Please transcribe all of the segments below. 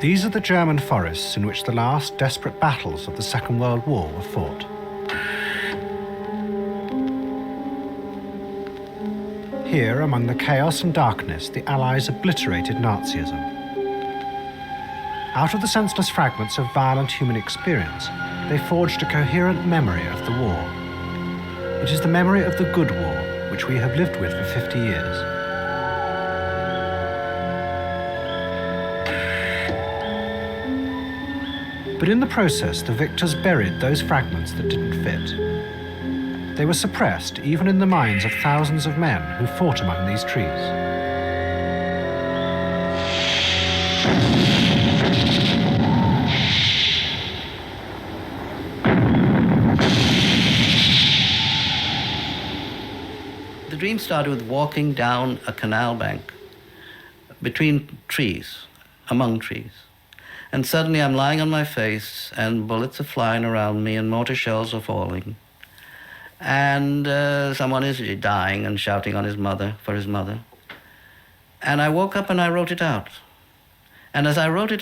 These are the German forests in which the last desperate battles of the Second World War were fought. Here, among the chaos and darkness, the Allies obliterated Nazism. Out of the senseless fragments of violent human experience, they forged a coherent memory of the war. It is the memory of the good war, which we have lived with for 50 years. But in the process, the victors buried those fragments that didn't fit. They were suppressed even in the minds of thousands of men who fought among these trees. The dream started with walking down a canal bank between trees, among trees. And suddenly I'm lying on my face and bullets are flying around me and mortar shells are falling. And someone is dying and shouting on his mother, for his mother. And I woke up and I wrote it out. And as I wrote it,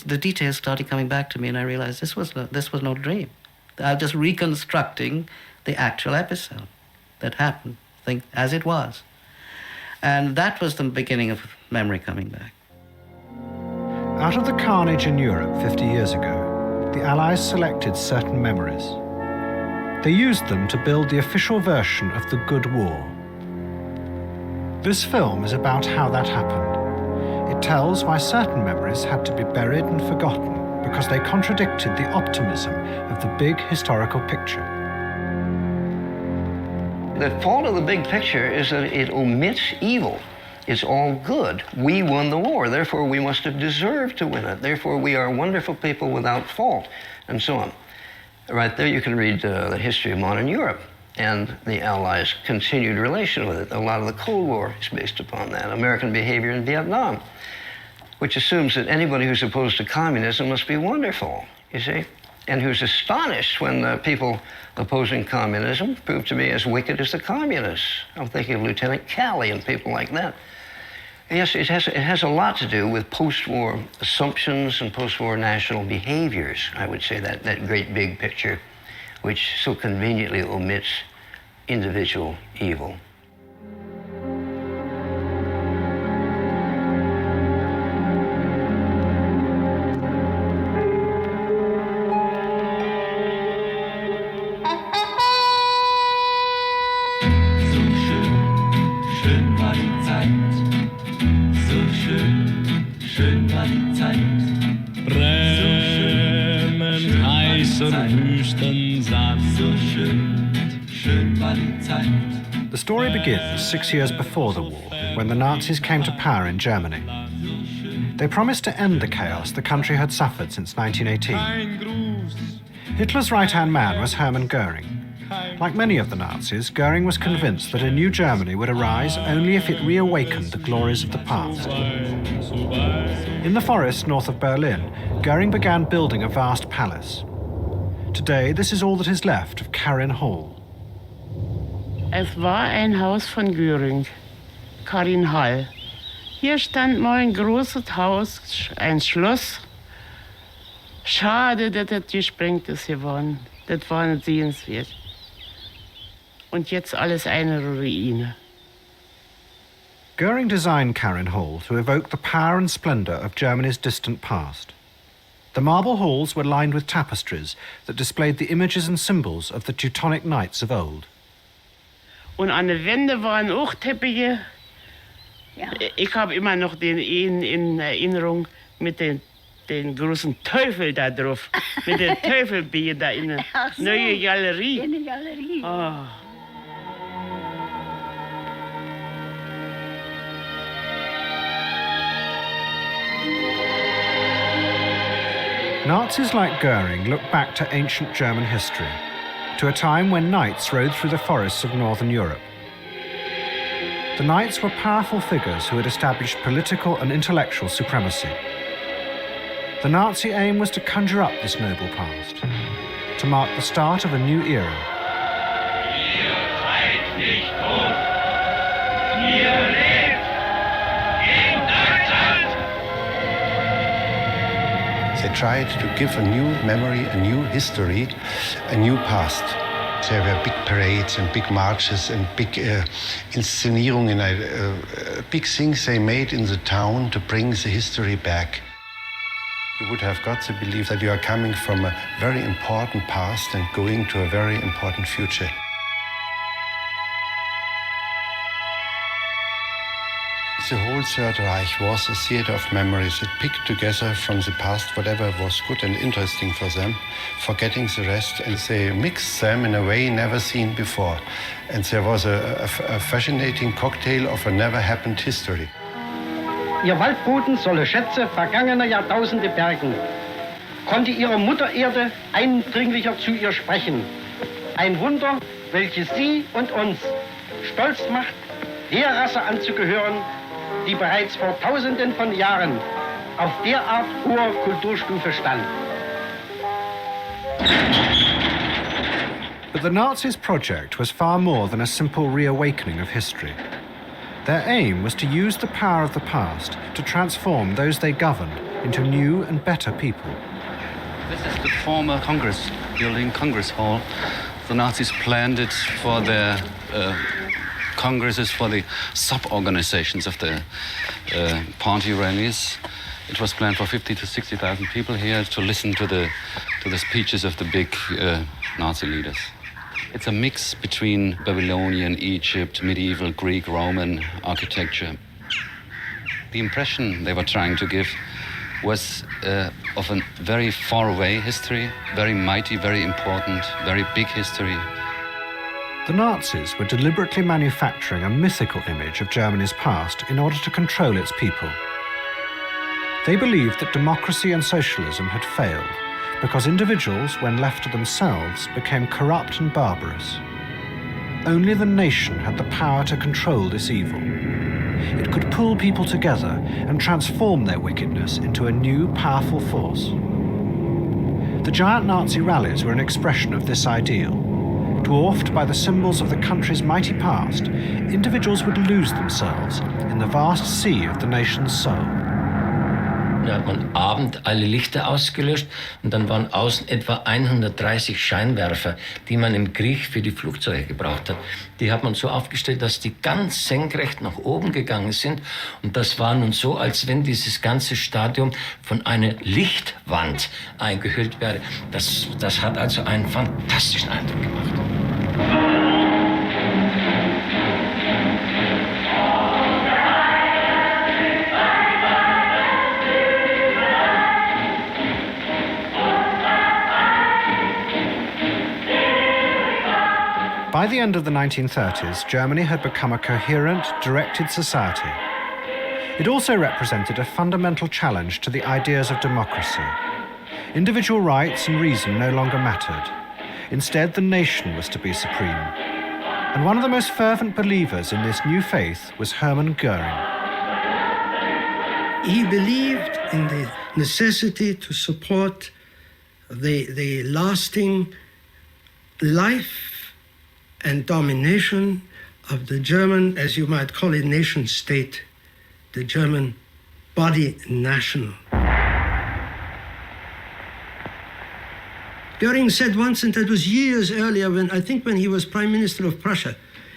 the details started coming back to me and I realized this was no dream. I was just reconstructing the actual episode that happened, as it was. And that was the beginning of memory coming back. Out of the carnage in Europe 50 years ago, the Allies selected certain memories. They used them to build the official version of the Good War. This film is about how that happened. It tells why certain memories had to be buried and forgotten because they contradicted the optimism of the big historical picture. The fault of the big picture is that it omits evil. It's all good. We won the war, therefore we must have deserved to win it. Therefore we are wonderful people without fault, and so on. Right there you can read the history of modern Europe and the Allies' continued relation with it. A lot of the Cold War is based upon that. American behavior in Vietnam, which assumes that anybody who's opposed to communism must be wonderful, you see? And who's astonished when the people opposing communism prove to be as wicked as the communists. I'm thinking of Lieutenant Calley and people like that. Yes, it has a lot to do with post-war assumptions and post-war national behaviors, I would say, that great big picture, which so conveniently omits individual evil. The story begins 6 years before the war, when the Nazis came to power in Germany. They promised to end the chaos the country had suffered since 1918. Hitler's right-hand man was Hermann Goering. Like many of the Nazis, Goering was convinced that a new Germany would arise only if it reawakened the glories of the past. In the forest north of Berlin, Goering began building a vast palace. Today, this is all that is left of Karin Hall. Es war ein Haus von Göring, Karin Hall. Hier stand mal ein großes Haus, ein Schloss. Schade, dass das gesprengt ist geworden. Das war nicht sehenswert. Und jetzt alles eine Ruine. Goering designed Karin Hall to evoke the power and splendor of Germany's distant past. The marble halls were lined with tapestries that displayed the images and symbols of the Teutonic knights of old. Und an den Wänden waren auch Teppiche. Ja. Ich habe immer noch den in Erinnerung mit den großen Teufel da drauf. Mit den Teufelbienen da in der So. neuen Galerie. In der Galerie. Oh. Nazis like Goering look back to ancient German history, to a time when knights rode through the forests of northern Europe. The knights were powerful figures who had established political and intellectual supremacy. The Nazi aim was to conjure up this noble past, to mark the start of a new era. Ihr seid nicht tot. Ihr lebt in Deutschland! tried to give a new memory, a new history, a new past. There were big parades and big marches and big Inszenierungen, big things they made in the town to bring the history back. You would have got to believe that you are coming from a very important past and going to a very important future. The whole Third Reich was a theater of memories. It picked together from the past whatever was good and interesting for them, forgetting the rest, and they mixed them in a way never seen before. And there was a fascinating cocktail of a never-happened history. Ihr Waldboden solle Schätze vergangener Jahrtausende bergen. Konnte ihre Mutter Erde eindringlicher zu ihr sprechen. Ein Wunder, welches sie und uns stolz macht, der Rasse anzugehören, die bereits vor Tausenden von Jahren auf derart hoher Kulturstufe stand. But the Nazis' project was far more than a simple reawakening of history. Their aim was to use the power of the past to transform those they governed into new and better people. This is the former Congress building, Congress Hall. The Nazis planned it for their congresses, for the sub-organizations of the party rallies. It was planned for 50 to 60,000 people here to listen to the speeches of the big Nazi leaders. It's a mix between Babylonian, Egypt, medieval Greek, Roman architecture. The impression they were trying to give was of a very far-away history, very mighty, very important, very big history. The Nazis were deliberately manufacturing a mythical image of Germany's past in order to control its people. They believed that democracy and socialism had failed because individuals, when left to themselves, became corrupt and barbarous. Only the nation had the power to control this evil. It could pull people together and transform their wickedness into a new, powerful force. The giant Nazi rallies were an expression of this ideal. Dwarfed by the symbols of the country's mighty past, individuals would lose themselves in the vast sea of the nation's soul. Da hat man Abend alle Lichter ausgelöscht und dann waren außen etwa 130 Scheinwerfer, die man im Krieg für die Flugzeuge gebraucht hat. Die hat man so aufgestellt, dass die ganz senkrecht nach oben gegangen sind. Und das war nun so, als wenn dieses ganze Stadion von einer Lichtwand eingehüllt wäre. Das hat also einen fantastischen Eindruck gemacht. By the end of the 1930s, Germany had become a coherent, directed society. It also represented a fundamental challenge to the ideas of democracy. Individual rights and reason no longer mattered. Instead, the nation was to be supreme. And one of the most fervent believers in this new faith was Hermann Göring. He believed in the necessity to support the lasting life and domination of the German, as you might call it, nation state, the German body national. Goering said once, and that was years earlier, when he was Prime Minister of Prussia,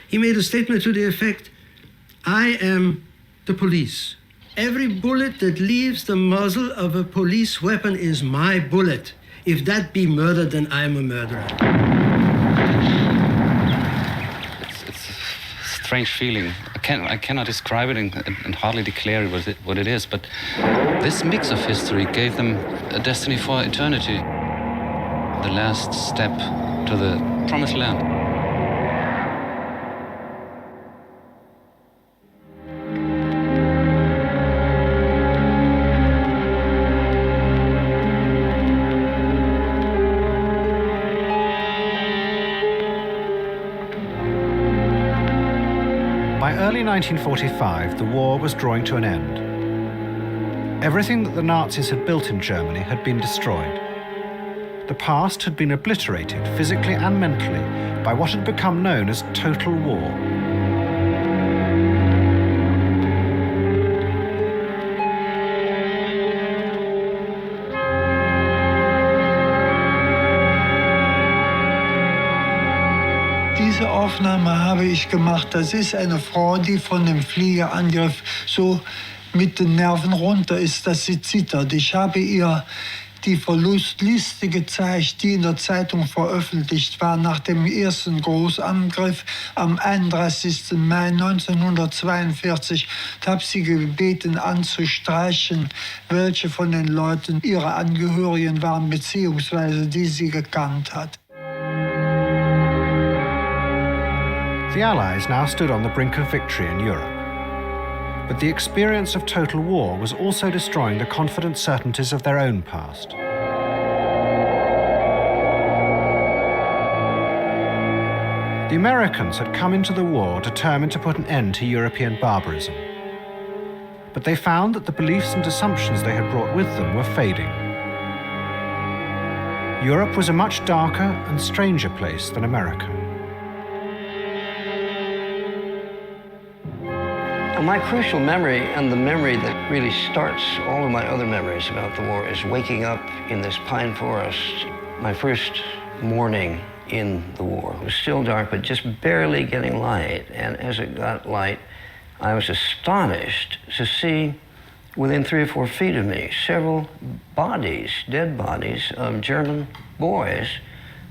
he made a statement to the effect, I am the police. Every bullet that leaves the muzzle of a police weapon is my bullet. If that be murder, then I am a murderer. Strange feeling. I cannot describe it and hardly declare what it is, but this mix of history gave them a destiny for eternity, the last step to the promised land. By early 1945, the war was drawing to an end. Everything that the Nazis had built in Germany had been destroyed. The past had been obliterated physically and mentally by what had become known as total war. Aufnahme habe ich gemacht. Das ist eine Frau, die von dem Fliegerangriff so mit den Nerven runter ist, dass sie zittert. Ich habe ihr die Verlustliste gezeigt, die in der Zeitung veröffentlicht war nach dem ersten Großangriff am 31. Mai 1942. Ich habe sie gebeten anzustreichen, welche von den Leuten ihre Angehörigen waren, beziehungsweise die sie gekannt hat. The Allies now stood on the brink of victory in Europe. But the experience of total war was also destroying the confident certainties of their own past. The Americans had come into the war determined to put an end to European barbarism. But they found that the beliefs and assumptions they had brought with them were fading. Europe was a much darker and stranger place than America. My crucial memory, and the memory that really starts all of my other memories about the war, is waking up in this pine forest, my first morning in the war. It was still dark, but just barely getting light. And as it got light, I was astonished to see within 3 or 4 feet of me several bodies, dead bodies of German boys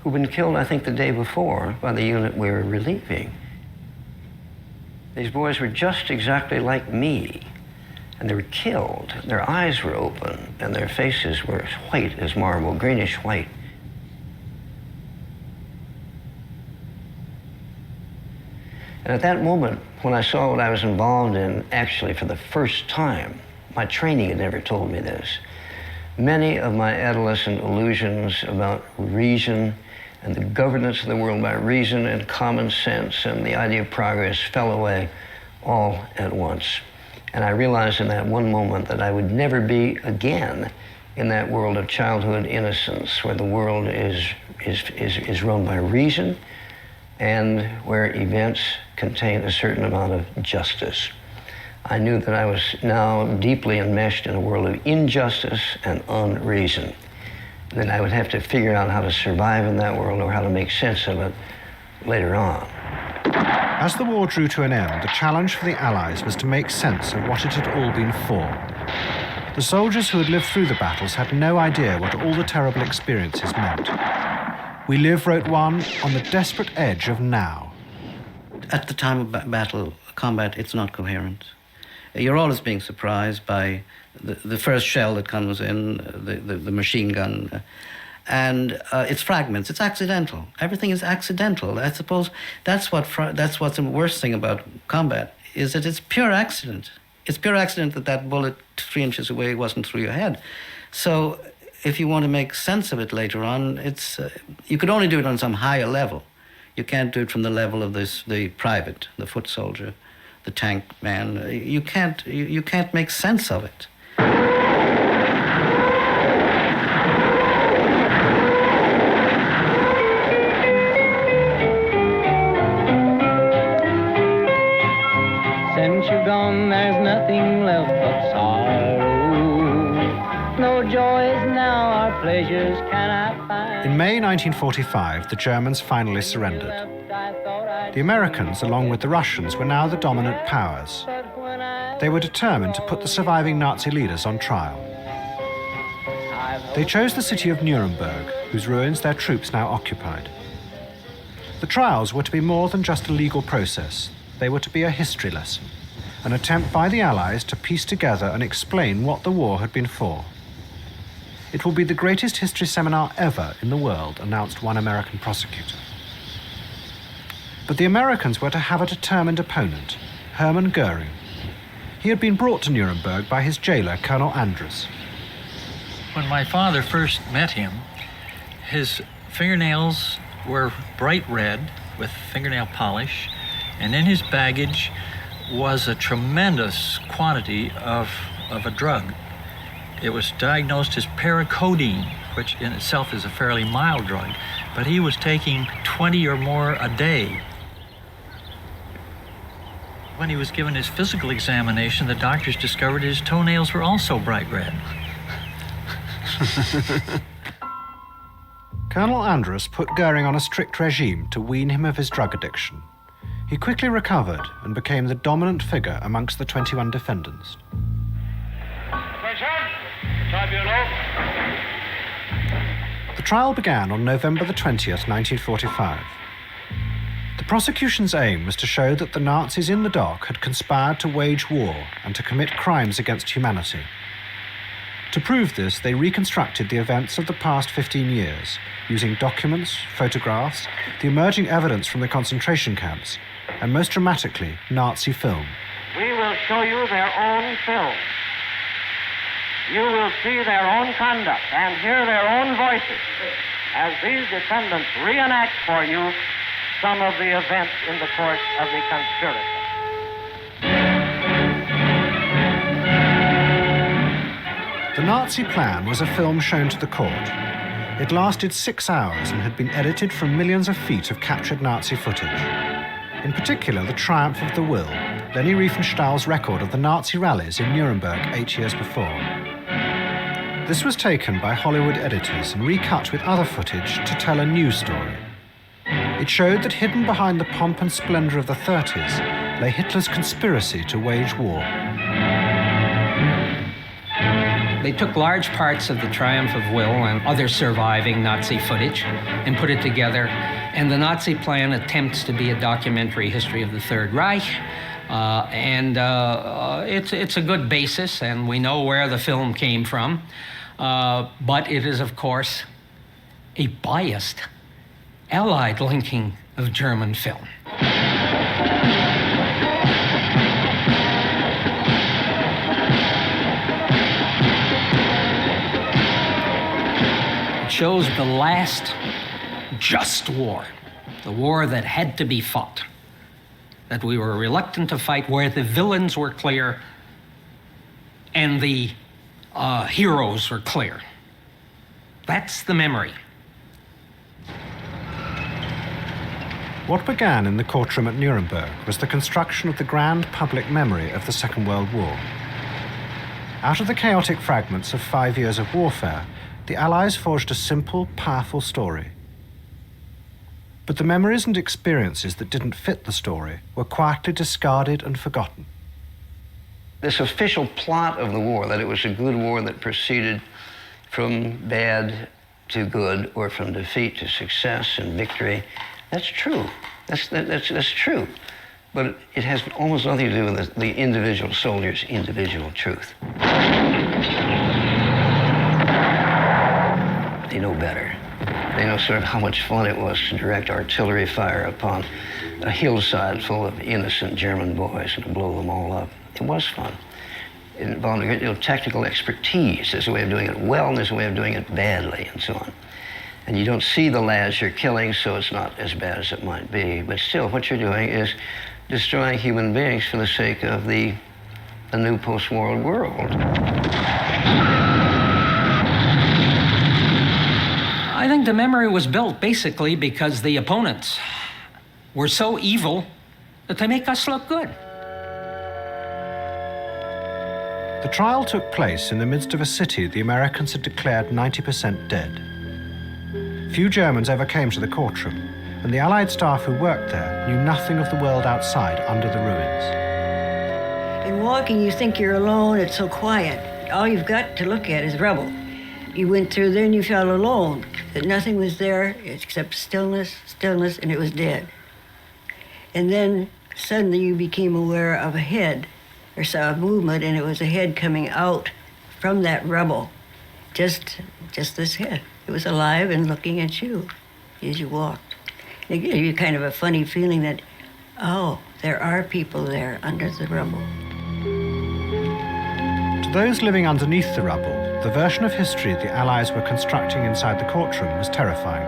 who'd been killed, I think, the day before by the unit we were relieving. These boys were just exactly like me, and they were killed. Their eyes were open, and their faces were white as marble, greenish white. And at that moment, when I saw what I was involved in, actually for the first time, my training had never told me this, many of my adolescent illusions about reason and the governance of the world by reason and common sense and the idea of progress fell away all at once. And I realized in that one moment that I would never be again in that world of childhood innocence where the world is run by reason and where events contain a certain amount of justice. I knew that I was now deeply enmeshed in a world of injustice and unreason. Then I would have to figure out how to survive in that world or how to make sense of it later on. As the war drew to an end, the challenge for the Allies was to make sense of what it had all been for. The soldiers who had lived through the battles had no idea what all the terrible experiences meant. We live, wrote one, on the desperate edge of now. At the time of combat, it's not coherent. You're always being surprised by the first shell that comes in, the machine gun, and it's fragments. It's accidental. Everything is accidental. I suppose that's what's the worst thing about combat, is that it's pure accident. It's pure accident that bullet 3 inches away wasn't through your head. So if you want to make sense of it later on, you could only do it on some higher level. You can't do it from the level of the private, the foot soldier, the tank man. You can't make sense of it. Since you're gone, there's nothing left but sorrow. No joys now, our pleasures can I find. In May 1945, the Germans finally surrendered. The Americans, along with the Russians, were now the dominant powers. They were determined to put the surviving Nazi leaders on trial. They chose the city of Nuremberg, whose ruins their troops now occupied. The trials were to be more than just a legal process. They were to be a history lesson, an attempt by the Allies to piece together and explain what the war had been for. It will be the greatest history seminar ever in the world, announced one American prosecutor. But the Americans were to have a determined opponent, Hermann Goering. He had been brought to Nuremberg by his jailer, Colonel Andrus. When my father first met him, his fingernails were bright red with fingernail polish, and in his baggage was a tremendous quantity of a drug. It was diagnosed as paracodine, which in itself is a fairly mild drug, but he was taking 20 or more a day. When he was given his physical examination, the doctors discovered his toenails were also bright red. Colonel Andrus put Goering on a strict regime to wean him of his drug addiction. He quickly recovered and became the dominant figure amongst the 21 defendants. The trial began on November the 20th, 1945. The prosecution's aim was to show that the Nazis in the dock had conspired to wage war and to commit crimes against humanity. To prove this, they reconstructed the events of the past 15 years, using documents, photographs, the emerging evidence from the concentration camps, and most dramatically, Nazi film. We will show you their own film. You will see their own conduct and hear their own voices as these defendants reenact for you some of the events in the course of the conspiracy. The Nazi plan was a film shown to the court. It lasted 6 hours and had been edited from millions of feet of captured Nazi footage. In particular, the triumph of the will, Leni Riefenstahl's record of the Nazi rallies in Nuremberg 8 years before. This was taken by Hollywood editors and recut with other footage to tell a new story. It showed that hidden behind the pomp and splendor of the 30s lay Hitler's conspiracy to wage war. They took large parts of the Triumph of Will and other surviving Nazi footage and put it together. And the Nazi plan attempts to be a documentary history of the Third Reich. It's a good basis, and we know where the film came from. But it is, of course, a biased, Allied linking of German film. Shows the last just war, the war that had to be fought, that we were reluctant to fight, where the villains were clear and the heroes were clear. That's the memory. What began in the courtroom at Nuremberg was the construction of the grand public memory of the Second World War. Out of the chaotic fragments of 5 years of warfare, the Allies forged a simple, powerful story. But the memories and experiences that didn't fit the story were quietly discarded and forgotten. This official plot of the war, that it was a good war that proceeded from bad to good or from defeat to success and victory, that's true. That's true. But it has almost nothing to do with the individual soldier's individual truth. They know better. They know sort of how much fun it was to direct artillery fire upon a hillside full of innocent German boys and to blow them all up. It was fun. It involved a great deal of technical expertise. There's a way of doing it well, and there's a way of doing it badly, and so on. And you don't see the lads you're killing, so it's not as bad as it might be. But still, what you're doing is destroying human beings for the sake of the new post-war world. I think the memory was built basically because the opponents were so evil that they make us look good. The trial took place in the midst of a city the Americans had declared 90% dead. Few Germans ever came to the courtroom, and the Allied staff who worked there knew nothing of the world outside under the ruins. In walking, you think you're alone, it's so quiet. All you've got to look at is rubble. You went through there and you felt alone, that nothing was there except stillness, and it was dead. And then suddenly you became aware of a head, or saw a movement, and it was a head coming out from that rubble. Just this head. It was alive and looking at you as you walked. It gave you kind of a funny feeling that, oh, there are people there under the rubble. To those living underneath the rubble, the version of history the Allies were constructing inside the courtroom was terrifying.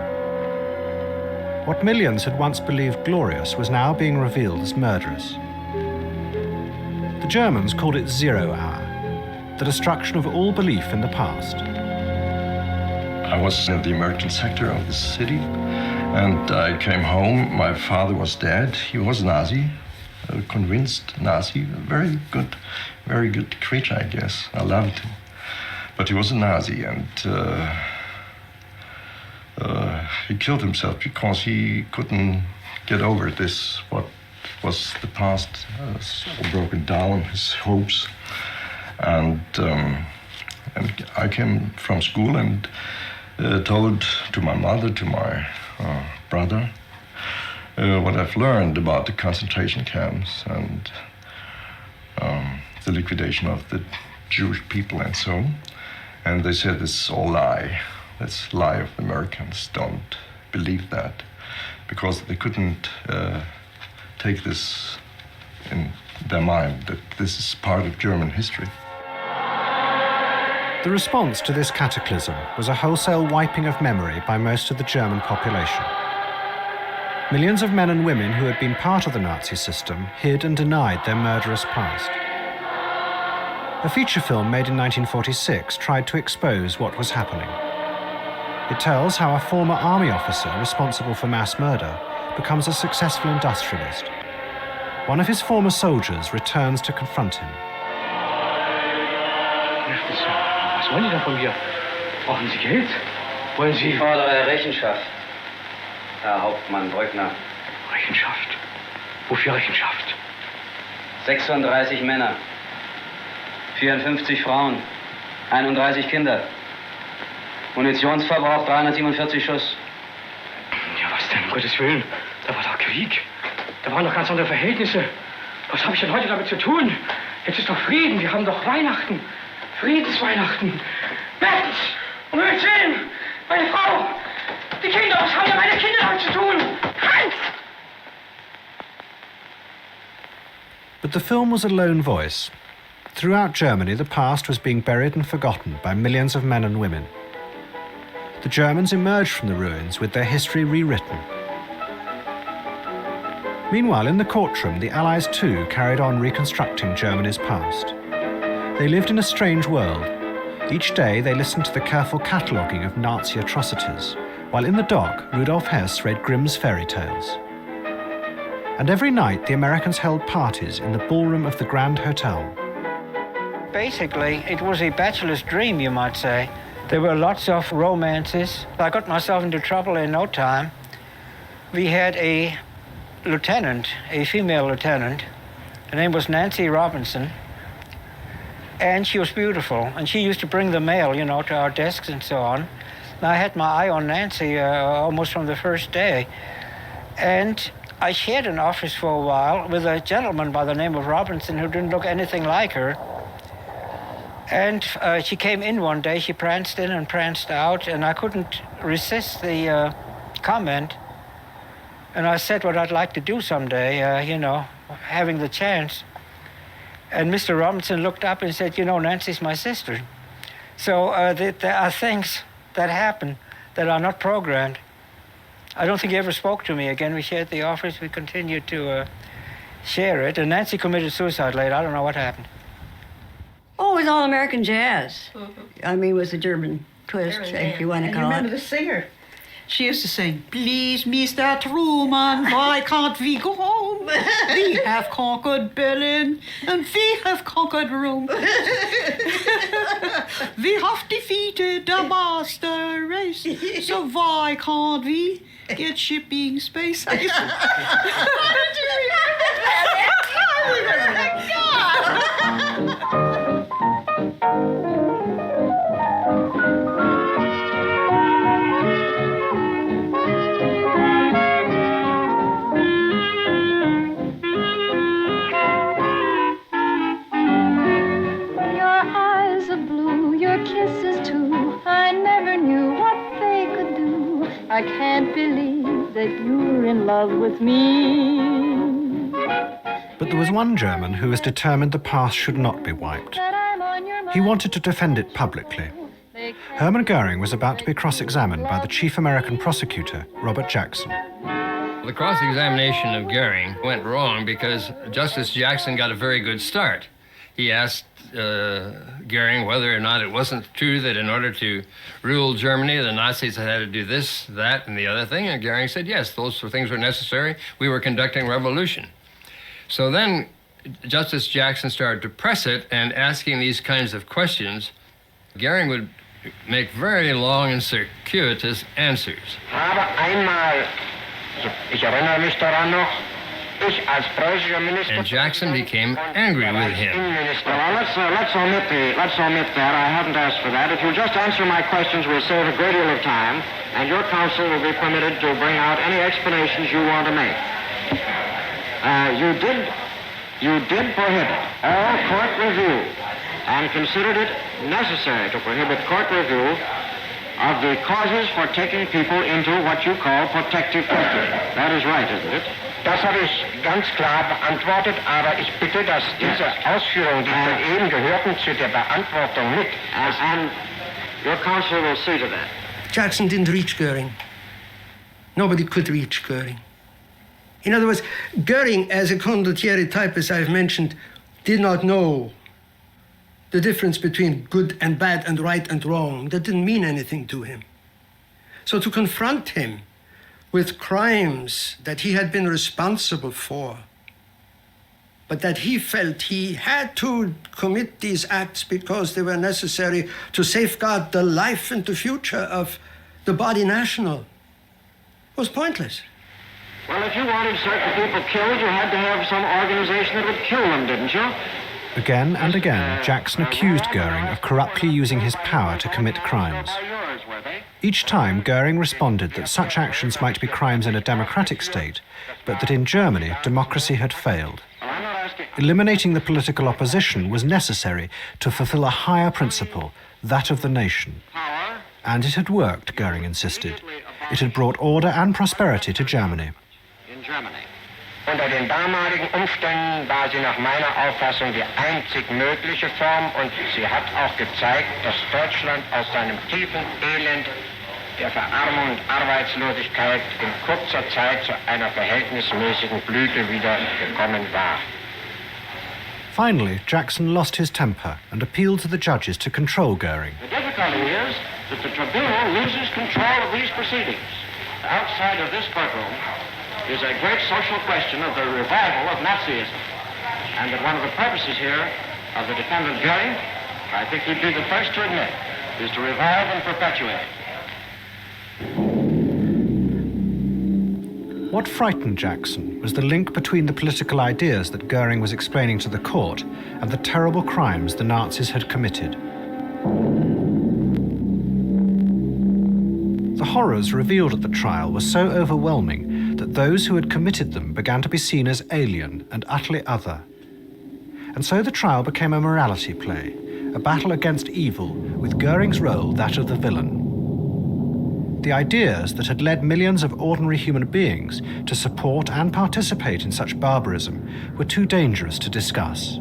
What millions had once believed glorious was now being revealed as murderous. The Germans called it Zero Hour, the destruction of all belief in the past. I was in the American sector of the city, and I came home. My father was dead. He was Nazi, a convinced Nazi, a very good creature, I guess. I loved him. But he was a Nazi, and he killed himself because he couldn't get over this, what was the past, so broken down, his hopes. And I came from school and told to my mother, to my brother, what I've learned about the concentration camps and the liquidation of the Jewish people and so on. And they said it's all lie. That's a lie of the Americans. Don't believe that, because they couldn't take this in their mind, that this is part of German history. The response to this cataclysm was a wholesale wiping of memory by most of the German population. Millions of men and women who had been part of the Nazi system hid and denied their murderous past. A feature film made in 1946 tried to expose what was happening. It tells how a former army officer responsible for mass murder becomes a successful industrialist. One of his former soldiers returns to confront him. Was wollen Sie da von mir? Brauchen Sie Geld? Wollen Sie... Ich fordere Rechenschaft, Herr Hauptmann Brückner. Rechenschaft? Wofür Rechenschaft? 36 Männer, 54 Frauen, 31 Kinder. Munitionsverbrauch 347 Schuss. Ja, was denn, um Gottes Willen? Da war doch Krieg. Da waren doch ganz andere Verhältnisse. Was habe ich denn heute damit zu tun? Jetzt ist doch Frieden, wir haben doch Weihnachten. Friedensweihnachten. Mertens, um Himmels Willen, meine Frau, die Kinder, was haben denn meine Kinder damit zu tun? Hans! But the film was a lone voice. Throughout Germany, the past was being buried and forgotten by millions of men and women. The Germans emerged from the ruins with their history rewritten. Meanwhile, in the courtroom, the Allies too carried on reconstructing Germany's past. They lived in a strange world. Each day they listened to the careful cataloguing of Nazi atrocities, while in the dock, Rudolf Hess read Grimm's fairy tales. And every night the Americans held parties in the ballroom of the Grand Hotel. Basically, it was a bachelor's dream, you might say. There were lots of romances. I got myself into trouble in no time. We had a lieutenant, a female lieutenant. Her name was Nancy Robinson. And she was beautiful. And she used to bring the mail, you know, to our desks and so on. And I had my eye on Nancy almost from the first day. And I shared an office for a while with a gentleman by the name of Robinson who didn't look anything like her. And she came in one day, she pranced in and pranced out, and I couldn't resist the comment. And I said what I'd like to do someday, you know, having the chance. And Mr. Robinson looked up and said, you know, Nancy's my sister. So there are things that happen that are not programmed. I don't think he ever spoke to me again. We shared the office, we continued to share it, and Nancy committed suicide later. I don't know what happened. Oh, it was all American jazz. I mean, with a German twist, if you want to call it. I remember the singer. She used to sing, "Please, Mr. Truman, why can't we go home? We have conquered Berlin and we have conquered Rome. We have defeated the master race, so why can't we get shipping space?" How did you remember that? God! Kisses too, I never knew what they could do. I can't believe that you're in love with me. But there was one German who was determined the past should not be wiped. He wanted to defend it publicly. Hermann Goering was about to be cross-examined by the chief American prosecutor, Robert Jackson. The cross-examination of Goering went wrong because Justice Jackson got a very good start. He asked Goering whether or not it wasn't true that in order to rule Germany, the Nazis had to do this, that, and the other thing. And Goering said, yes, those things were necessary. We were conducting revolution. So then Justice Jackson started to press it and asking these kinds of questions. Goering would make very long and circuitous answers. Aber einmal, ich erinnere mich daran noch, ich als preußischer Minister... And Jackson became angry with him. Well, let's omit that. I haven't asked for that. If you'll just answer my questions, we'll save a great deal of time, and your counsel will be permitted to bring out any explanations you want to make. You did prohibit all court review and considered it necessary to prohibit court review of the causes for taking people into what you call protective custody. That is right, isn't it? Das habe ich ganz klar beantwortet, aber ich bitte, dass diese Ausführungen, die soeben gehörten, zu der Beantwortung mit. And your counsel will see to that. Jackson didn't reach Goering. Nobody could reach Goering. In other words, Goering, as a condottieri type, as I've mentioned, did not know the difference between good and bad and right and wrong. That didn't mean anything to him. So to confront him with crimes that he had been responsible for, but that he felt he had to commit these acts because they were necessary to safeguard the life and the future of the body national, was pointless. Well, if you wanted certain people killed, you had to have some organization that would kill them, didn't you? Again and again, Jackson accused Goering of corruptly using his power to commit crimes. Each time, Goering responded that such actions might be crimes in a democratic state, but that in Germany, democracy had failed. Eliminating the political opposition was necessary to fulfill a higher principle, that of the nation. And it had worked, Goering insisted. It had brought order and prosperity to Germany. In Germany. Unter den damaligen Umständen war sie nach meiner Auffassung die einzig mögliche Form und sie hat auch gezeigt, dass Deutschland aus seinem tiefen Elend der Verarmung und Arbeitslosigkeit in kurzer Zeit zu einer verhältnismäßigen Blüte wieder gekommen war. Finally, Jackson lost his temper and appealed to the judges to control Goering. The difficulty is that the tribunal loses control of these proceedings. Outside of this courtroom is a great social question of the revival of Nazism. And that one of the purposes here of the defendant Goering, I think he'd be the first to admit, is to revive and perpetuate. What frightened Jackson was the link between the political ideas that Goering was explaining to the court and the terrible crimes the Nazis had committed. The horrors revealed at the trial were so overwhelming that those who had committed them began to be seen as alien and utterly other. And so the trial became a morality play, a battle against evil, with Goering's role that of the villain. The ideas that had led millions of ordinary human beings to support and participate in such barbarism were too dangerous to discuss.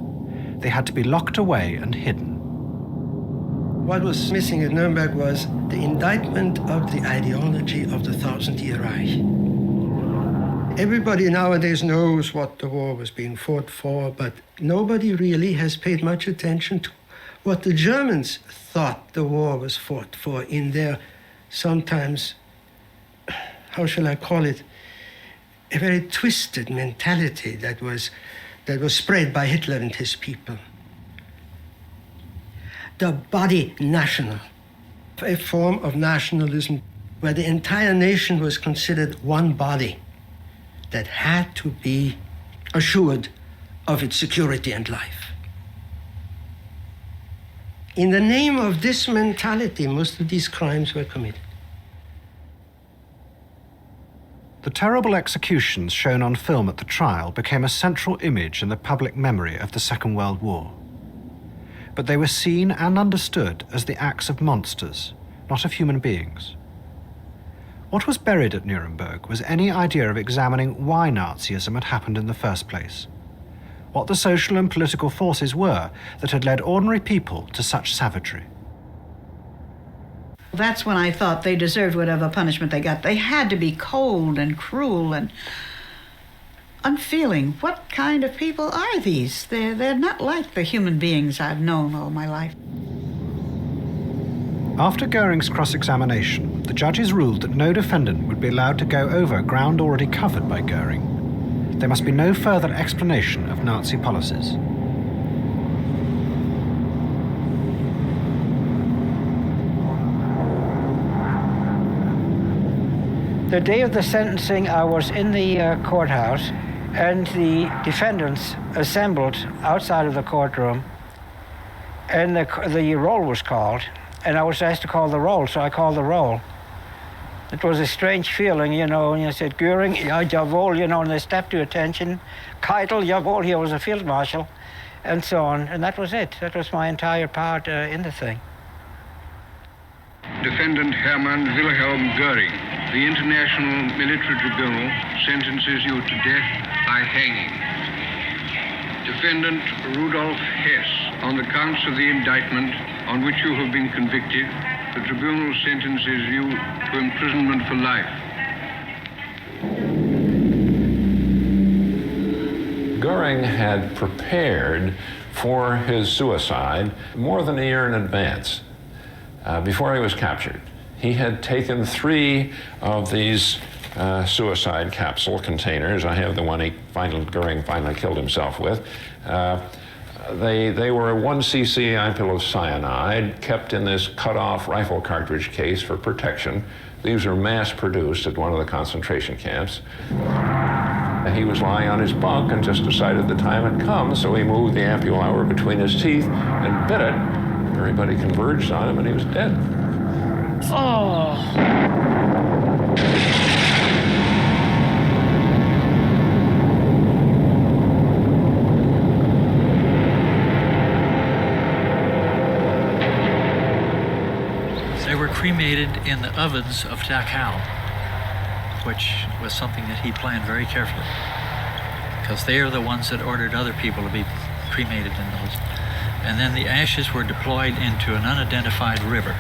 They had to be locked away and hidden. What was missing at Nuremberg was the indictment of the ideology of the Thousand-Year Reich. Everybody nowadays knows what the war was being fought for, but nobody really has paid much attention to what the Germans thought the war was fought for in their sometimes, how shall I call it, a very twisted mentality that was spread by Hitler and his people. The body national, a form of nationalism where the entire nation was considered one body that had to be assured of its security and life. In the name of this mentality, most of these crimes were committed. The terrible executions shown on film at the trial became a central image in the public memory of the Second World War. But they were seen and understood as the acts of monsters, not of human beings. What was buried at Nuremberg was any idea of examining why Nazism had happened in the first place, what the social and political forces were that had led ordinary people to such savagery. That's when I thought they deserved whatever punishment they got. They had to be cold and cruel and unfeeling. What kind of people are these? They're not like the human beings I've known all my life. After Goering's cross-examination, the judges ruled that no defendant would be allowed to go over ground already covered by Goering. There must be no further explanation of Nazi policies. The day of the sentencing, I was in the courthouse, and the defendants assembled outside of the courtroom, and the roll was called, and I was asked to call the roll, so I called the roll. It was a strange feeling, you know, and you said, Göring, ja, jawohl, you know, and they stepped to attention. Keitel, jawohl, he was a field marshal, and so on, and that was it. That was my entire part in the thing. Defendant Hermann Wilhelm Göring, the International Military Tribunal sentences you to death by hanging. Defendant Rudolf Hess, on the counts of the indictment on which you have been convicted, the tribunal sentences you to imprisonment for life. Göring had prepared for his suicide more than a year in advance. Before he was captured, he had taken 3 of these suicide capsule containers. I have the one Göring finally killed himself with. They were 1 cc ampoule of cyanide kept in this cut-off rifle cartridge case for protection. These were mass-produced at one of the concentration camps. He was lying on his bunk and just decided the time had come, so he moved the ampule between his teeth and bit it. Everybody converged on him, and he was dead. Oh. They were cremated in the ovens of Dachau, which was something that he planned very carefully, because they are the ones that ordered other people to be cremated in those. And then the ashes were deployed into an unidentified river.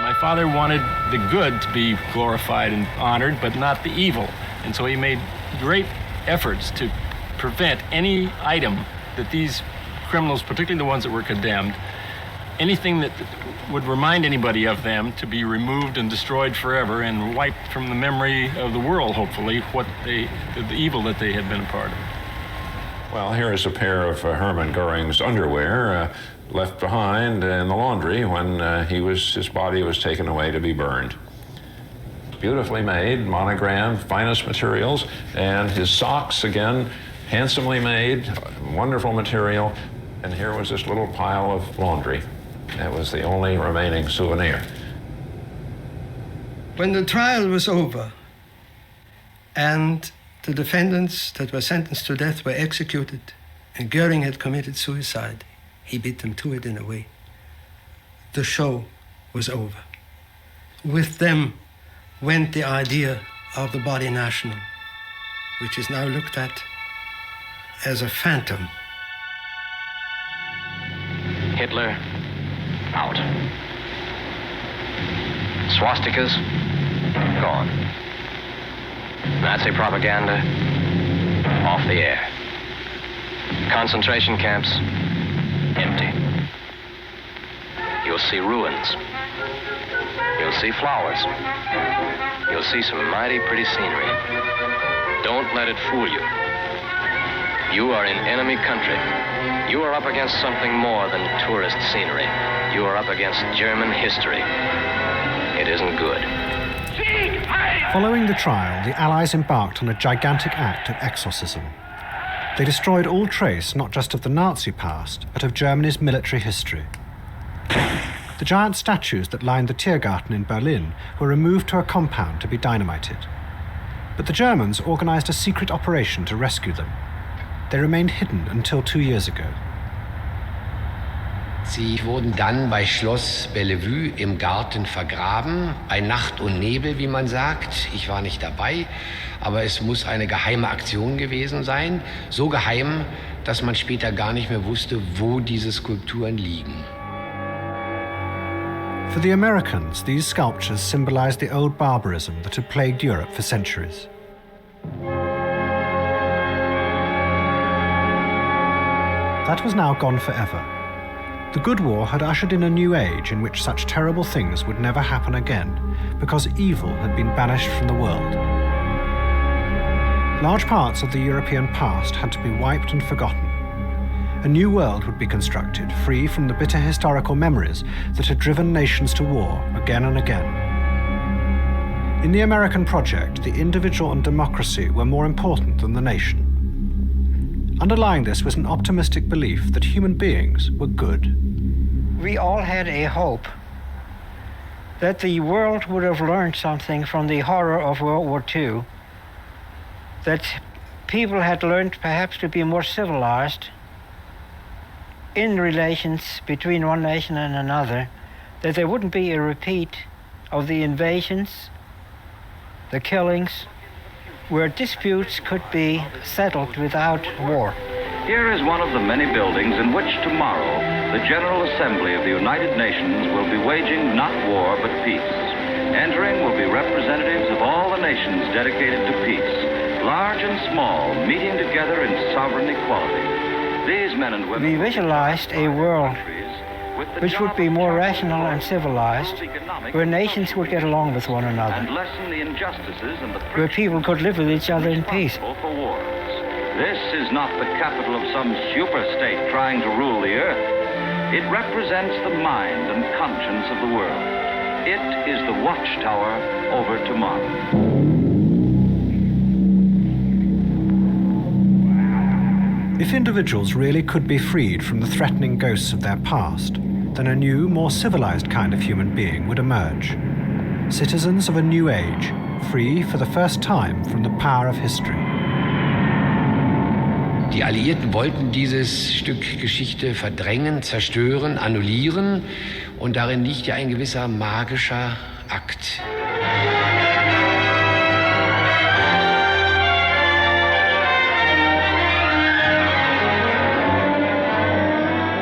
My father wanted the good to be glorified and honored, but not the evil. And so he made great efforts to prevent any item that these criminals, particularly the ones that were condemned, anything that would remind anybody of them, to be removed and destroyed forever and wiped from the memory of the world, hopefully, the evil that they had been a part of. Well, here is a pair of Hermann Göring's underwear left behind in the laundry when his body was taken away to be burned. Beautifully made, monogrammed, finest materials, and his socks, again, handsomely made, wonderful material, and here was this little pile of laundry. That was the only remaining souvenir. When the trial was over and the defendants that were sentenced to death were executed and Göring had committed suicide, he beat them to it in a way. The show was over. With them went the idea of the body national, which is now looked at as a phantom. Hitler, out. Swastikas, gone. Nazi propaganda, off the air. Concentration camps, empty. You'll see ruins. You'll see flowers. You'll see some mighty pretty scenery. Don't let it fool you. You are in enemy country. You are up against something more than tourist scenery. You are up against German history. It isn't good. Following the trial, the Allies embarked on a gigantic act of exorcism. They destroyed all trace not just of the Nazi past, but of Germany's military history. The giant statues that lined the Tiergarten in Berlin were removed to a compound to be dynamited. But the Germans organized a secret operation to rescue them. They remained hidden until 2 years ago. Sie wurden dann bei Schloss Bellevue im Garten vergraben, bei Nacht und Nebel, wie man sagt. Ich war nicht dabei, aber es muss eine geheime Aktion gewesen sein. So geheim, dass man später gar nicht mehr wusste, wo diese Skulpturen liegen. For the Americans, these sculptures symbolized the old barbarism that had plagued Europe for centuries. That was now gone forever. The Good War had ushered in a new age in which such terrible things would never happen again, because evil had been banished from the world. Large parts of the European past had to be wiped and forgotten. A new world would be constructed, free from the bitter historical memories that had driven nations to war again and again. In the American project, the individual and democracy were more important than the nation. Underlying this was an optimistic belief that human beings were good. We all had a hope that the world would have learned something from the horror of World War II, that people had learned perhaps to be more civilized in relations between one nation and another, that there wouldn't be a repeat of the invasions, the killings, where disputes could be settled without war. Here is one of the many buildings in which tomorrow the General Assembly of the United Nations will be waging not war but peace. Entering will be representatives of all the nations dedicated to peace, large and small, meeting together in sovereign equality. These men and women... We visualized a world which would be more rational and civilized, where nations would get along with one another, and lessen the injustices and the where people could live with each other in peace. For wars. This is not the capital of some super state trying to rule the earth. It represents the mind and conscience of the world. It is the watchtower over tomorrow. If individuals really could be freed from the threatening ghosts of their past, then a new, more civilized kind of human being would emerge. Citizens of a new age, free for the first time from the power of history. Die Alliierten wollten dieses Stück Geschichte verdrängen, zerstören, annullieren, und darin liegt ja ein gewisser magischer Akt.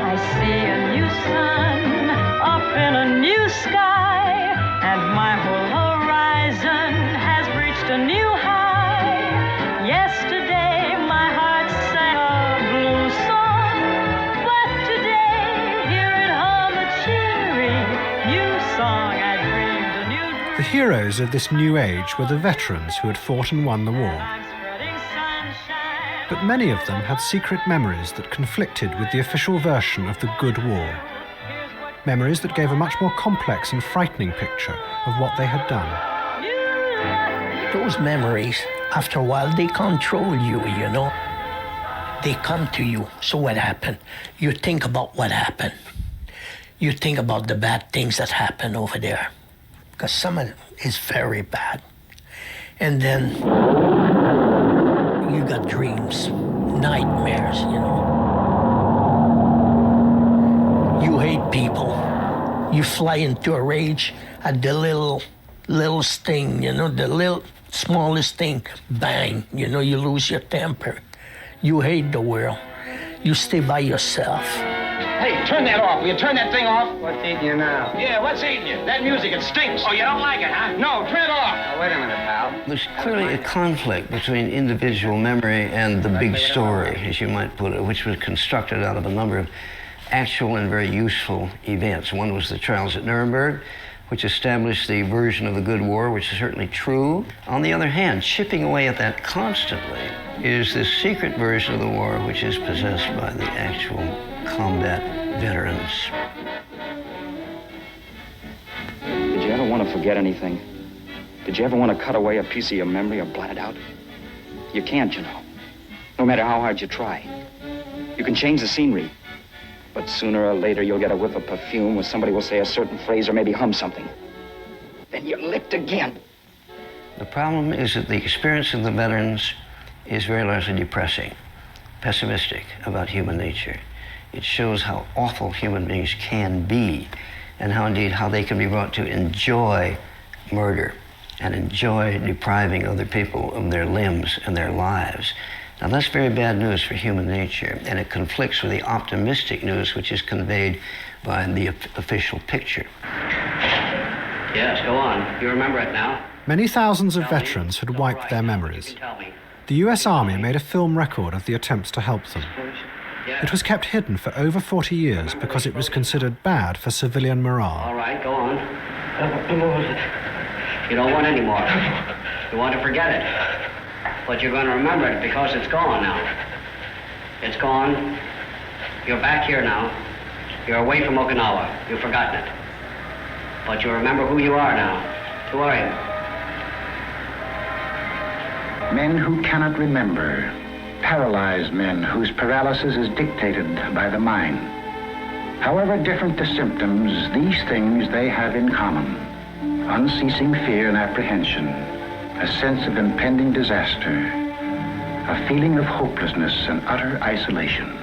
I see a new sun up in a new sky, and my whole horizon has reached a new high. Yesterday my heart sang a blue song, but today hear it hum a cheery new song. I dreamed a new dream. The heroes of this new age were the veterans who had fought and won the war. But many of them had secret memories that conflicted with the official version of the good war. Memories that gave a much more complex and frightening picture of what they had done. Those memories, after a while, they control you, you know. They come to you. So what happened? You think about what happened. You think about the bad things that happened over there. Because some of it is very bad. And then you got dreams, nightmares, you know. You hate people. You fly into a rage at the little thing, you know, the smallest thing, bang, you know, you lose your temper. You hate the world. You stay by yourself. Hey, turn that off. Will you turn that thing off? What's eating you now? Yeah, what's eating you? That music, it stinks. Oh, you don't like it, huh? No, turn it off. Now, wait a minute, pal. There's clearly a conflict between individual memory and the big story, as you might put it, which was constructed out of a number of actual and very useful events. One was the trials at Nuremberg, which established the version of the good war, which is certainly true. On the other hand, chipping away at that constantly is this secret version of the war, which is possessed by the actual combat veterans. Did you ever want to forget anything? Did you ever want to cut away a piece of your memory or blot it out? You can't, you know. No matter how hard you try. You can change the scenery. But sooner or later, you'll get a whiff of perfume where somebody will say a certain phrase or maybe hum something. Then you're licked again. The problem is that the experience of the veterans is very largely depressing, pessimistic about human nature. It shows how awful human beings can be, and how they can be brought to enjoy murder and enjoy depriving other people of their limbs and their lives. Now, that's very bad news for human nature, and it conflicts with the optimistic news which is conveyed by the official picture. Yes, go on. You remember it now? Many thousands of veterans had wiped their memories. The US Army made a film record of the attempts to help them. It was kept hidden for over 40 years because it was considered bad for civilian morale. All right, go on. You don't want any more. You want to forget it. But you're going to remember it because it's gone now. It's gone. You're back here now. You're away from Okinawa. You've forgotten it. But you remember who you are now. Who are you? Men who cannot remember. Paralyzed men whose paralysis is dictated by the mind. However different the symptoms, these things they have in common. Unceasing fear and apprehension, a sense of impending disaster, a feeling of hopelessness and utter isolation.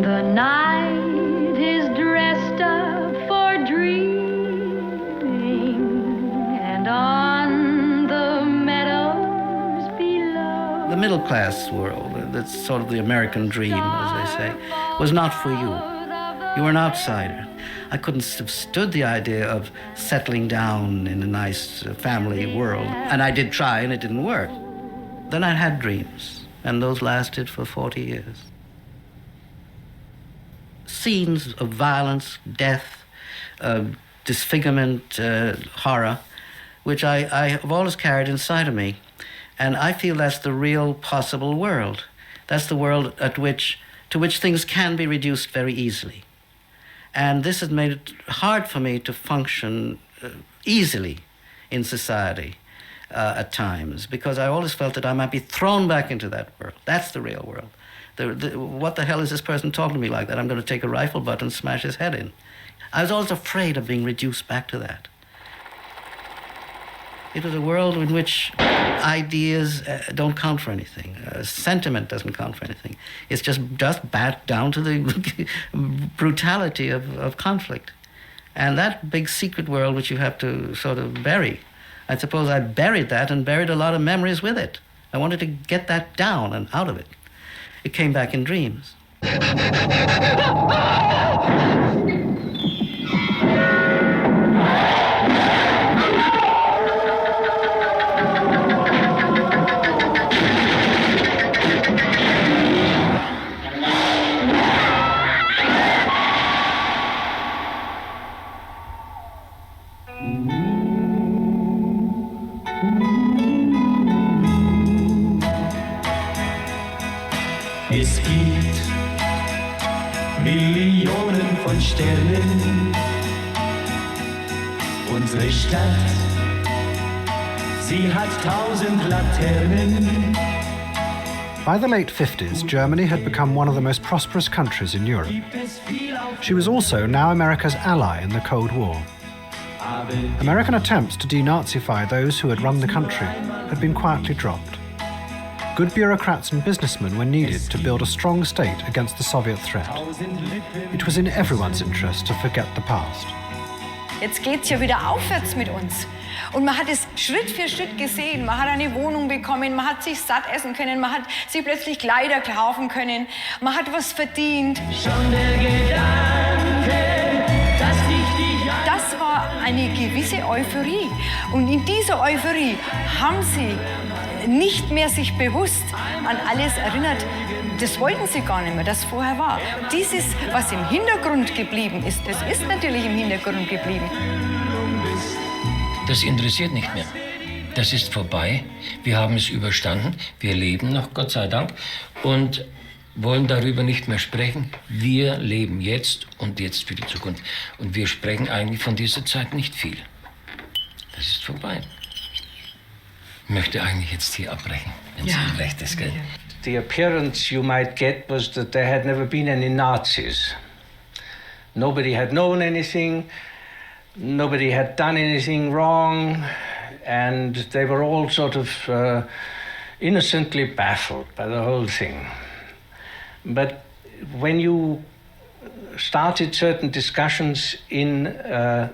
The night is dressed up for dreaming, and on the meadows below. The middle class world, that's sort of the American dream, as they say, was not for you. You were an outsider. I couldn't have stood the idea of settling down in a nice family world. And I did try, and it didn't work. Then I had dreams, and those lasted for 40 years. Scenes of violence, death, disfigurement, horror, which I have always carried inside of me. And I feel that's the real possible world. That's the world to which things can be reduced very easily. And this has made it hard for me to function easily in society at times, because I always felt that I might be thrown back into that world. That's the real world. What the hell is this person talking to me like that? I'm going to take a rifle butt and smash his head in. I was always afraid of being reduced back to that. It was a world in which ideas don't count for anything. Sentiment doesn't count for anything. It's just back down to the brutality of conflict. And that big secret world which you have to sort of bury, I suppose I buried that and buried a lot of memories with it. I wanted to get that down and out of it. It came back in dreams. Es gibt Millionen von Sternen. Unsere Stadt, sie hat 1000 Laternen. By the late 50s, Germany had become one of the most prosperous countries in Europe. She was also now America's ally in the Cold War. American attempts to denazify those who had run the country had been quietly dropped. Good bureaucrats and businessmen were needed to build a strong state against the Soviet threat. It was in everyone's interest to forget the past. Jetzt geht's ja wieder aufwärts mit uns. Und man hat es Schritt für Schritt gesehen. Man hat eine Wohnung bekommen, man hat sich satt essen können, man hat sich plötzlich Kleider kaufen können, man hat was verdient. Schon der Gedanke, dass ich dich... Das war eine gewisse Euphorie. Und in dieser Euphorie haben sie nicht mehr sich bewusst an alles erinnert. Das wollten sie gar nicht mehr, das vorher war. Dieses, was im Hintergrund geblieben ist, das ist natürlich im Hintergrund geblieben. Das interessiert nicht mehr. Das ist vorbei. Wir haben es überstanden. Wir leben noch, Gott sei Dank, und wollen darüber nicht mehr sprechen. Wir leben jetzt und jetzt für die Zukunft. Und wir sprechen eigentlich von dieser Zeit nicht viel. Das ist vorbei. Ich möchte eigentlich jetzt hier abbrechen, wenn es Ihnen recht ist, gell? The appearance you might get was that there had never been any Nazis. Nobody had known anything, nobody had done anything wrong, and they were all sort of innocently baffled by the whole thing. But when you started certain discussions in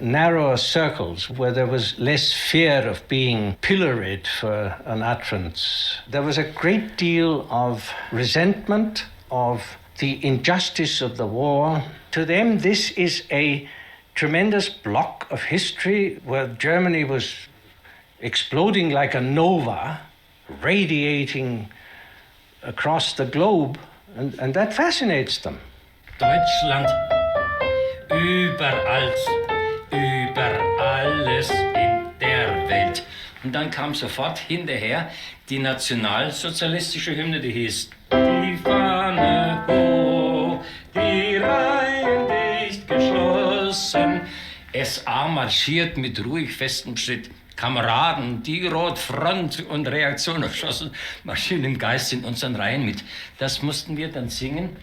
narrower circles where there was less fear of being pilloried for an utterance, there was a great deal of resentment of the injustice of the war. To them, this is a tremendous block of history where Germany was exploding like a nova, radiating across the globe, and that fascinates them. Deutschland, über alles in der Welt Und dann kam sofort hinterher die nationalsozialistische Hymne, die hieß Die Fahne hoch, die Reihen dicht geschlossen. SA marschiert mit ruhig festem Schritt. Kameraden, die Rotfront und Reaktion erschossen, marschieren im Geist in unseren Reihen mit. Das mussten wir dann singen.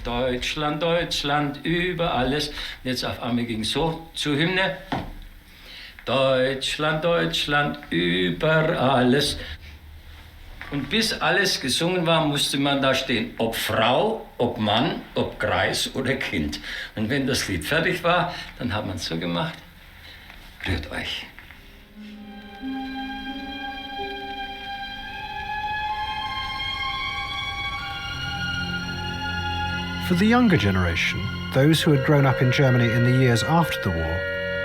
Deutschland, Deutschland, über alles. Und jetzt auf einmal ging es so zur Hymne. Deutschland, Deutschland, über alles. Und bis alles gesungen war, musste man da stehen. Ob Frau, ob Mann, ob Greis oder Kind. Und wenn das Lied fertig war, dann hat man es so gemacht. Rührt euch. For the younger generation, those who had grown up in Germany in the years after the war,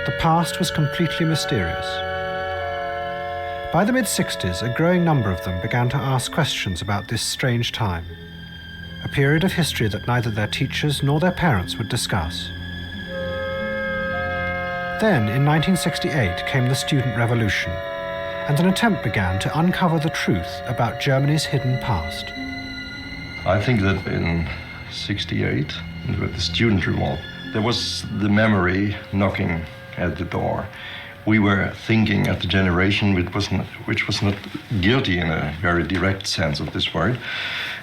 the past was completely mysterious. By the mid-60s, a growing number of them began to ask questions about this strange time, a period of history that neither their teachers nor their parents would discuss. Then, in 1968, came the Student Revolution, and an attempt began to uncover the truth about Germany's hidden past. I think that in '68, with the student revolt, there was the memory knocking at the door. We were thinking at the generation which was not guilty in a very direct sense of this word,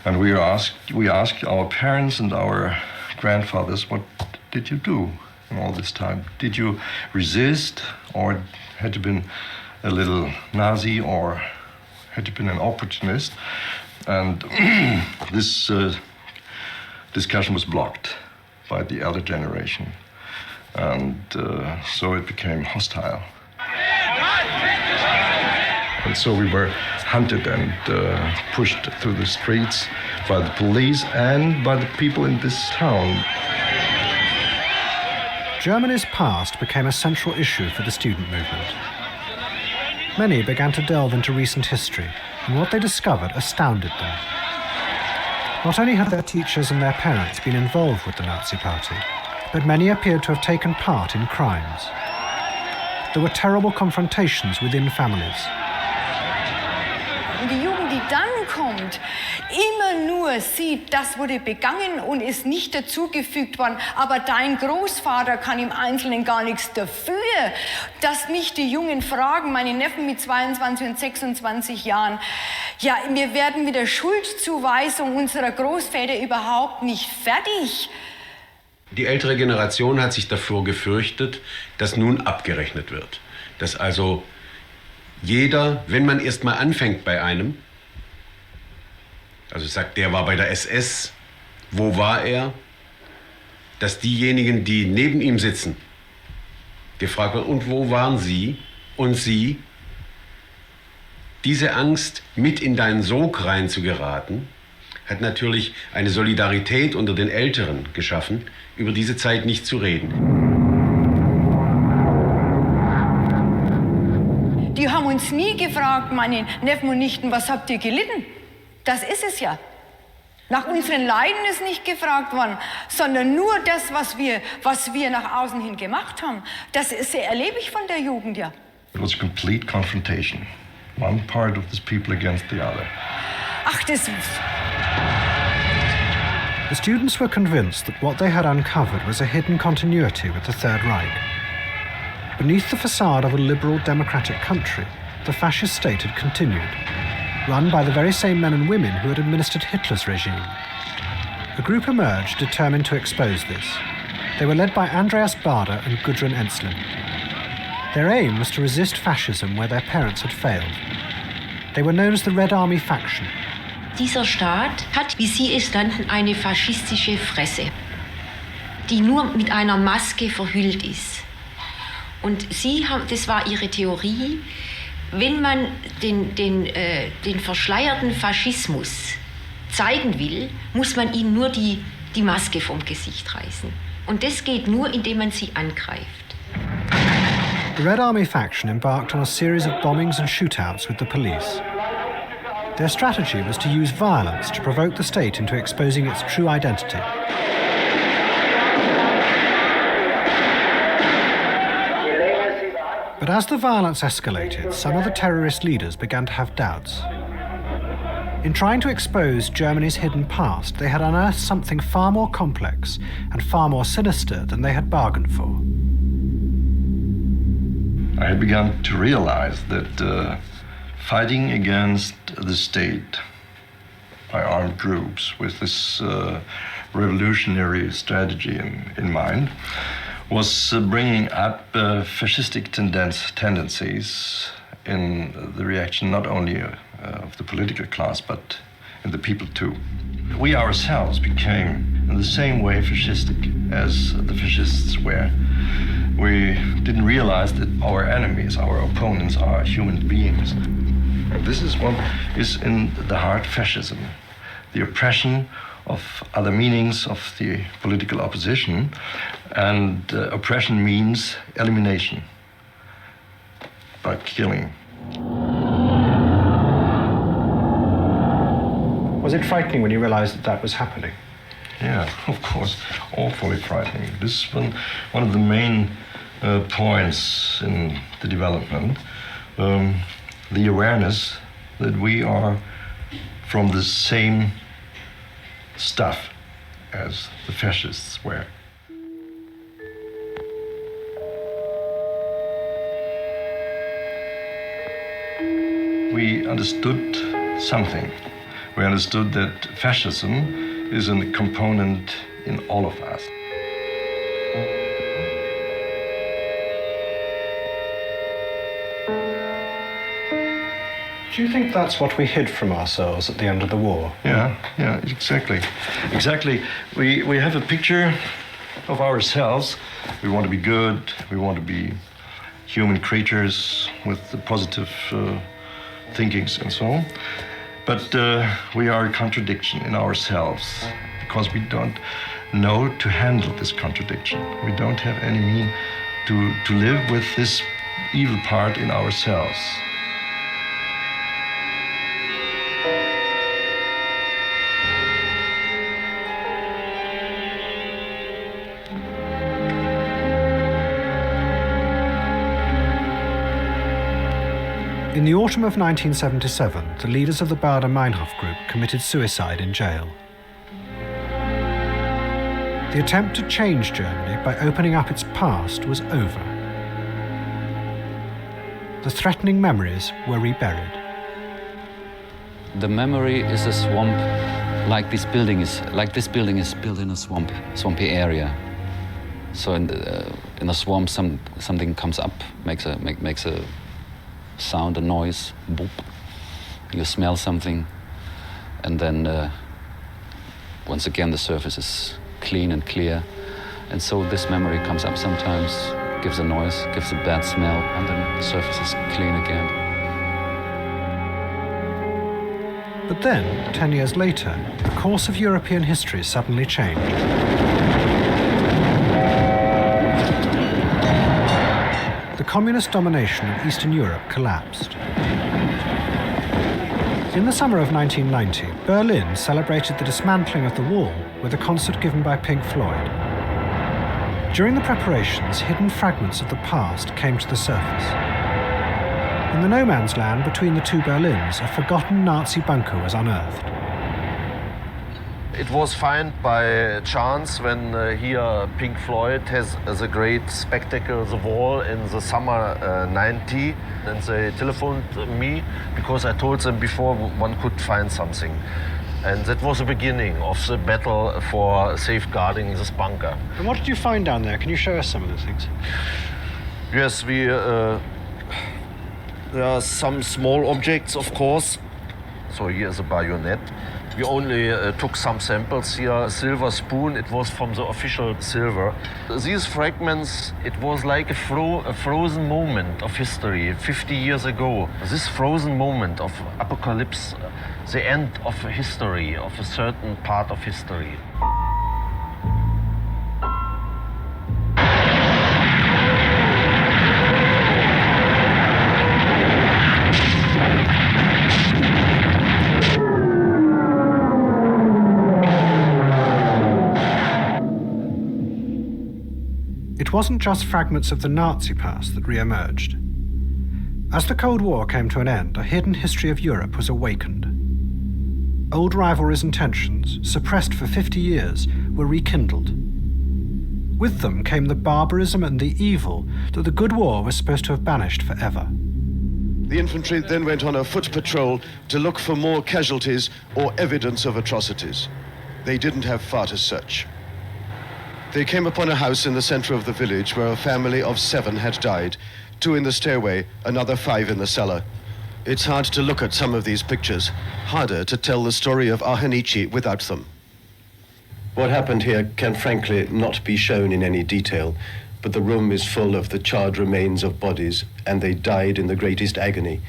and we asked our parents and our grandfathers, what did you do in all this time? Did you resist, or had you been a little Nazi, or had you been an opportunist? And this discussion was blocked by the elder generation, and so it became hostile. And so we were hunted and pushed through the streets by the police and by the people in this town. Germany's past became a central issue for the student movement. Many began to delve into recent history, and what they discovered astounded them. Not only had their teachers and their parents been involved with the Nazi Party, but many appeared to have taken part in crimes. There were terrible confrontations within families. Und die Jugend, die dann kommt, immer nur sieht, das wurde begangen und ist nicht dazugefügt worden, aber dein Großvater kann im Einzelnen gar nichts dafür, dass mich die Jungen fragen, meine Neffen mit 22 und 26 Jahren, ja, wir werden mit der Schuldzuweisung unserer Großväter überhaupt nicht fertig. Die ältere Generation hat sich davor gefürchtet, dass nun abgerechnet wird. Dass also jeder, wenn man erst mal anfängt bei einem, also sagt, der war bei der SS, wo war er, dass diejenigen, die neben ihm sitzen, gefragt werden, und wo waren Sie und Sie? Diese Angst, mit in deinen Sog reinzugeraten, hat natürlich eine Solidarität unter den Älteren geschaffen, über diese Zeit nicht zu reden. Die haben uns nie gefragt, meine Neffen und Nichten, was habt ihr gelitten? Das ist es ja. Nach unseren Leiden ist nicht gefragt worden, sondern nur das, was wir nach außen hin gemacht haben. Das erlebe ich von der Jugend, ja. It was a complete confrontation. One part of these people against the other. Ach, das... The students were convinced that what they had uncovered was a hidden continuity with the Third Reich. Beneath the facade of a liberal democratic country, the fascist state had continued, run by the very same men and women who had administered Hitler's regime. A group emerged determined to expose this. They were led by Andreas Baader and Gudrun Ensslin. Their aim was to resist fascism where their parents had failed. They were known as the Red Army faction. Dieser Staat hat, wie Sie es nannten, eine faschistische Fresse, die nur mit einer Maske verhüllt ist. Und das war Ihre Theorie, wenn man den verschleierten Faschismus zeigen will, muss man ihnen nur die Maske vom Gesicht reißen. Und das geht nur, indem man sie angreift. The Red Army faction embarked on a series of bombings and shootouts with the police. Their strategy was to use violence to provoke the state into exposing its true identity. But as the violence escalated, some of the terrorist leaders began to have doubts. In trying to expose Germany's hidden past, they had unearthed something far more complex and far more sinister than they had bargained for. I had begun to realize that fighting against the state by armed groups with this revolutionary strategy in mind was bringing up fascistic tendencies in the reaction not only of the political class, but in the people too. We ourselves became in the same way fascistic as the fascists were. We didn't realize that our enemies, our opponents, are human beings. This is what is in the heart fascism, the oppression of other meanings of the political opposition, and oppression means elimination by killing. Was it frightening when you realized that that was happening? Yeah, of course, awfully frightening. This is one of the main points in the development, the awareness that we are from the same stuff as the fascists were. We understood something. We understood that fascism is a component in all of us. Do you think that's what we hid from ourselves at the end of the war? Yeah, exactly. Exactly. We have a picture of ourselves. We want to be good. We want to be human creatures with the positive thinkings and so on. But we are a contradiction in ourselves because we don't know to handle this contradiction. We don't have any means to live with this evil part in ourselves. In the autumn of 1977, the leaders of the Baader-Meinhof group committed suicide in jail. The attempt to change Germany by opening up its past was over. The threatening memories were reburied. The memory is a swamp, like this building is built in a swampy area. So in a swamp, something comes up, makes a sound, a noise, boop. You smell something, and then once again the surface is clean and clear. And so this memory comes up sometimes, gives a noise, gives a bad smell, and then the surface is clean again. But then, 10 years later, the course of European history suddenly changed. The communist domination of Eastern Europe collapsed. In the summer of 1990, Berlin celebrated the dismantling of the wall with a concert given by Pink Floyd. During the preparations, hidden fragments of the past came to the surface. In the no-man's land between the two Berlins, a forgotten Nazi bunker was unearthed. It was found by chance when here Pink Floyd has as a great spectacle the wall in the summer 90, and they telephoned me because I told them before one could find something. And that was the beginning of the battle for safeguarding this bunker. And what did you find down there? Can you show us some of the things? Yes, there are some small objects, of course. So here is a bayonet. We only took some samples here, a silver spoon, it was from the official silver. These fragments, it was like a frozen moment of history 50 years ago. This frozen moment of apocalypse, the end of history, of a certain part of history. It wasn't just fragments of the Nazi past that re-emerged. As the Cold War came to an end, a hidden history of Europe was awakened. Old rivalries and tensions, suppressed for 50 years, were rekindled. With them came the barbarism and the evil that the Good War was supposed to have banished forever. The infantry then went on a foot patrol to look for more casualties or evidence of atrocities. They didn't have far to search. They came upon a house in the center of the village where a family of 7 had died, 2 in the stairway, another 5 in the cellar. It's hard to look at some of these pictures, harder to tell the story of Ahenici without them. What happened here can frankly not be shown in any detail, but the room is full of the charred remains of bodies, and they died in the greatest agony.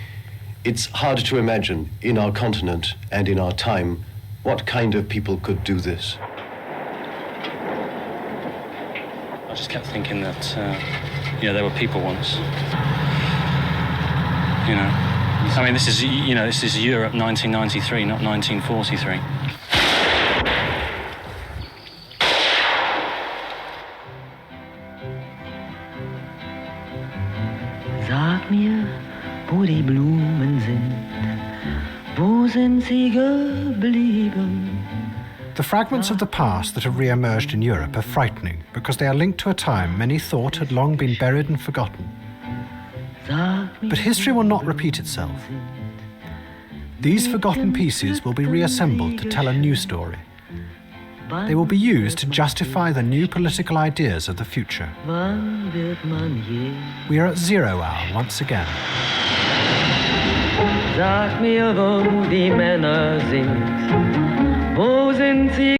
It's hard to imagine, in our continent and in our time, what kind of people could do this. I just kept thinking that, there were people once. I mean, this is Europe 1993, not 1943. Sag mir, wo die Blumen sind, wo sind sie geblieben? The fragments of the past that have re-emerged in Europe are frightening because they are linked to a time many thought had long been buried and forgotten. But history will not repeat itself. These forgotten pieces will be reassembled to tell a new story. They will be used to justify the new political ideas of the future. We are at 0 hour once again. Sag mir, wo die Männer sind, wo sind sie?